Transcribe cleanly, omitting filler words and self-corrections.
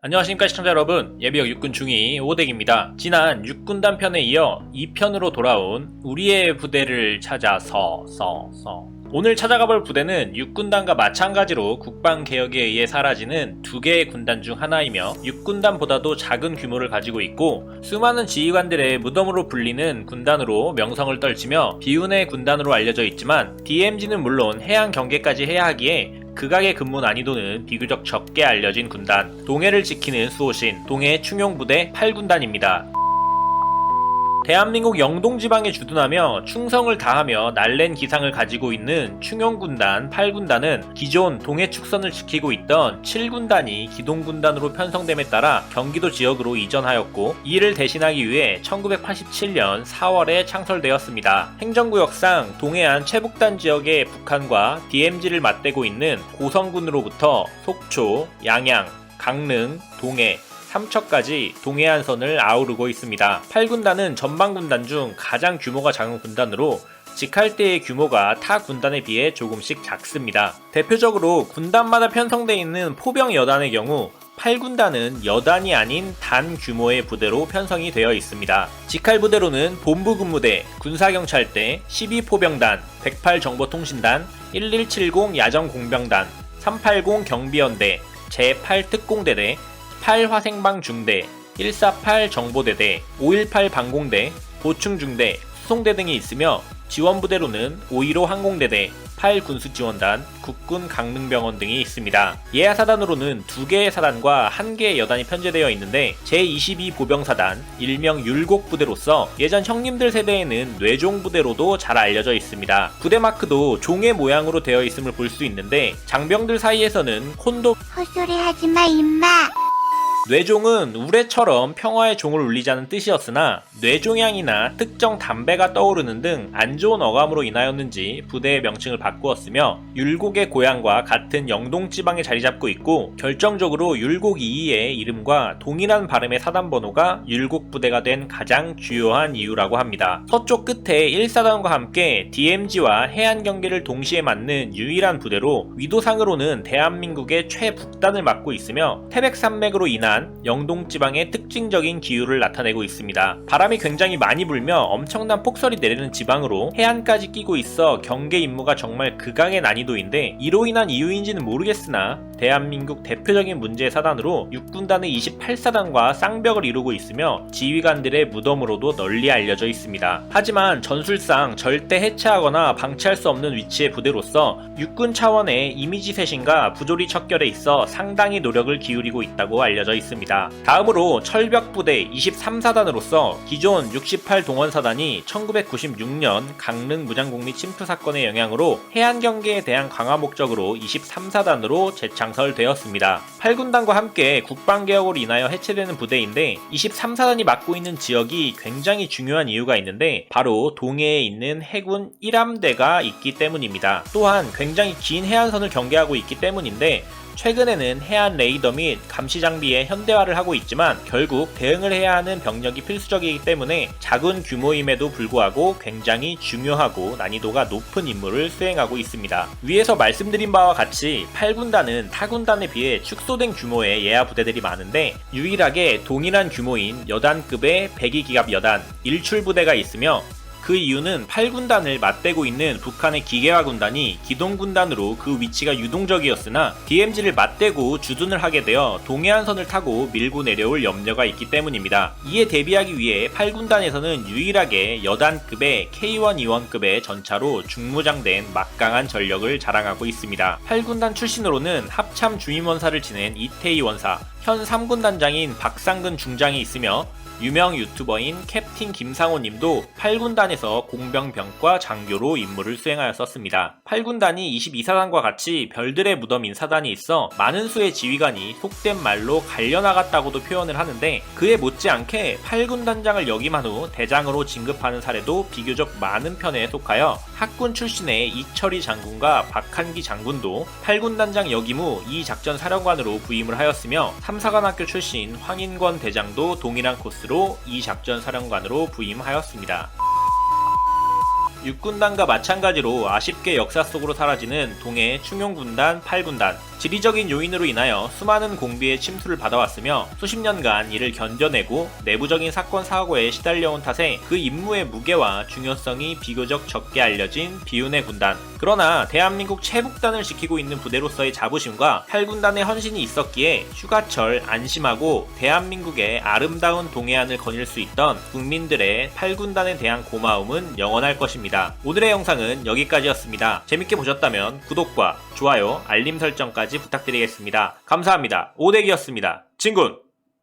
안녕하십니까 시청자 여러분, 예비역 육군 중위 오덱입니다. 지난 육군단 편에 이어 2편으로 돌아온 우리의 부대를 찾아서 오늘 찾아가볼 부대는 육군단과 마찬가지로 국방개혁에 의해 사라지는 두 개의 군단 중 하나이며 육군단보다도 작은 규모를 가지고 있고 수많은 지휘관들의 무덤으로 불리는 군단으로 명성을 떨치며 비운의 군단으로 알려져 있지만 DMZ는 물론 해양 경계까지 해야 하기에 극악의 근무 난이도는 비교적 적게 알려진 군단, 동해를 지키는 수호신, 동해 충용부대 8군단입니다. 대한민국 영동지방에 주둔하며 충성을 다하며 날랜 기상을 가지고 있는 충용군단 8군단은 기존 동해 축선을 지키고 있던 7군단이 기동군단으로 편성됨에 따라 경기도 지역으로 이전하였고 이를 대신하기 위해 1987년 4월에 창설되었습니다. 행정구역상 동해안 최북단 지역의 북한과 DMZ를 맞대고 있는 고성군으로부터 속초, 양양, 강릉, 동해, 삼척까지 동해안선을 아우르고 있습니다. 8군단은 전방군단 중 가장 규모가 작은 군단으로 직할대의 규모가 타 군단에 비해 조금씩 작습니다. 대표적으로 군단마다 편성되어 있는 포병 여단의 경우 8군단은 여단이 아닌 단 규모의 부대로 편성이 되어 있습니다. 직할부대로는 본부근무대, 군사경찰대, 12포병단, 108정보통신단, 1170 야전공병단, 380 경비연대, 제8특공대대, 8화생방 중대, 148 정보대대, 518 방공대, 보충중대, 수송대 등이 있으며 지원부대로는 515 항공대대, 8 군수지원단, 국군 강릉병원 등이 있습니다. 예하사단으로는 2개의 사단과 1개의 여단이 편제되어 있는데 제22 보병사단, 일명 율곡부대로서 예전 형님들 세대에는 뇌종부대로도 잘 알려져 있습니다. 부대 마크도 종의 모양으로 되어 있음을 볼 수 있는데 장병들 사이에서는 콘도 헛소리 하지마 임마. 뇌종은 우레처럼 평화의 종을 울리자는 뜻이었으나 뇌종양이나 특정 담배가 떠오르는 등 안 좋은 어감으로 인하였는지 부대의 명칭을 바꾸었으며 율곡의 고향과 같은 영동지방에 자리 잡고 있고 결정적으로 율곡2의 이름과 동일한 발음의 사단번호가 율곡부대가 된 가장 주요한 이유라고 합니다. 서쪽 끝에 1사단과 함께 DMZ와 해안경계를 동시에 맡는 유일한 부대로 위도상으로는 대한민국의 최북단을 맡고 있으며 태백산맥으로 인한 영동지방의 특징적인 기후를 나타내고 있습니다. 바람이 굉장히 많이 불며 엄청난 폭설이 내리는 지방으로 해안까지 끼고 있어 경계 임무가 정말 극악의 난이도인데 이로 인한 이유인지는 모르겠으나 대한민국 대표적인 문제의 사단으로 육군단의 28사단과 쌍벽을 이루고 있으며 지휘관들의 무덤으로도 널리 알려져 있습니다. 하지만 전술상 절대 해체하거나 방치할 수 없는 위치의 부대로서 육군 차원의 이미지 쇄신과 부조리 척결에 있어 상당히 노력을 기울이고 있다고 알려져 있습니다. 다음으로 철벽부대 23사단으로서 기존 68 동원사단이 1996년 강릉 무장공리 침투 사건의 영향으로 해안경계에 대한 강화 목적으로 23사단으로 재창설되었습니다. 8군단과 함께 국방개혁으로 인하여 해체되는 부대인데 23사단이 맡고 있는 지역이 굉장히 중요한 이유가 있는데 바로 동해에 있는 해군 1함대가 있기 때문입니다. 또한 굉장히 긴 해안선을 경계하고 있기 때문인데 최근에는 해안 레이더 및 감시 장비의 현대화를 하고 있지만 결국 대응을 해야 하는 병력이 필수적이기 때문에 작은 규모임에도 불구하고 굉장히 중요하고 난이도가 높은 임무를 수행하고 있습니다. 위에서 말씀드린 바와 같이 8군단은 타군단에 비해 축소된 규모의 예하 부대들이 많은데 유일하게 동일한 규모인 여단급의 배기기갑 여단, 일출부대가 있으며 그 이유는 8군단을 맞대고 있는 북한의 기계화 군단이 기동군단으로 그 위치가 유동적이었으나 DMZ를 맞대고 주둔을 하게 되어 동해안선을 타고 밀고 내려올 염려가 있기 때문입니다. 이에 대비하기 위해 8군단에서는 유일하게 여단급의 K1E1급의 전차로 중무장된 막강한 전력을 자랑하고 있습니다. 8군단 출신으로는 합참 주임원사를 지낸 이태희 원사, 현 3군단장인 박상근 중장이 있으며 유명 유튜버인 캡틴 김상호 님도 8군단에서 공병병과 장교로 임무를 수행하였었습니다. 8군단이 22사단과 같이 별들의 무덤인 사단이 있어 많은 수의 지휘관이 속된 말로 갈려나갔다고도 표현을 하는데 그에 못지않게 8군단장을 역임한 후 대장으로 진급하는 사례도 비교적 많은 편에 속하여 학군 출신의 이철희 장군과 박한기 장군도 8군단장 역임 후 이 작전 사령관으로 부임을 하였으며 3사관학교 출신 황인권 대장도 동일한 코스로 이 작전 사령관으로 부임하였습니다. 육군단과 마찬가지로 아쉽게 역사 속으로 사라지는 동해 충용군단 8군단. 지리적인 요인으로 인하여 수많은 공비의 침수를 받아왔으며 수십 년간 이를 견뎌내고 내부적인 사건 사고에 시달려온 탓에 그 임무의 무게와 중요성이 비교적 적게 알려진 비운의 군단. 그러나 대한민국 최북단을 지키고 있는 부대로서의 자부심과 8군단의 헌신이 있었기에 휴가철 안심하고 대한민국의 아름다운 동해안을 거닐 수 있던 국민들의 8군단에 대한 고마움은 영원할 것입니다. 오늘의 영상은 여기까지였습니다. 재밌게 보셨다면 구독과 좋아요, 알림 설정까지 부탁드리겠습니다. 감사합니다. 오대기였습니다. 진군!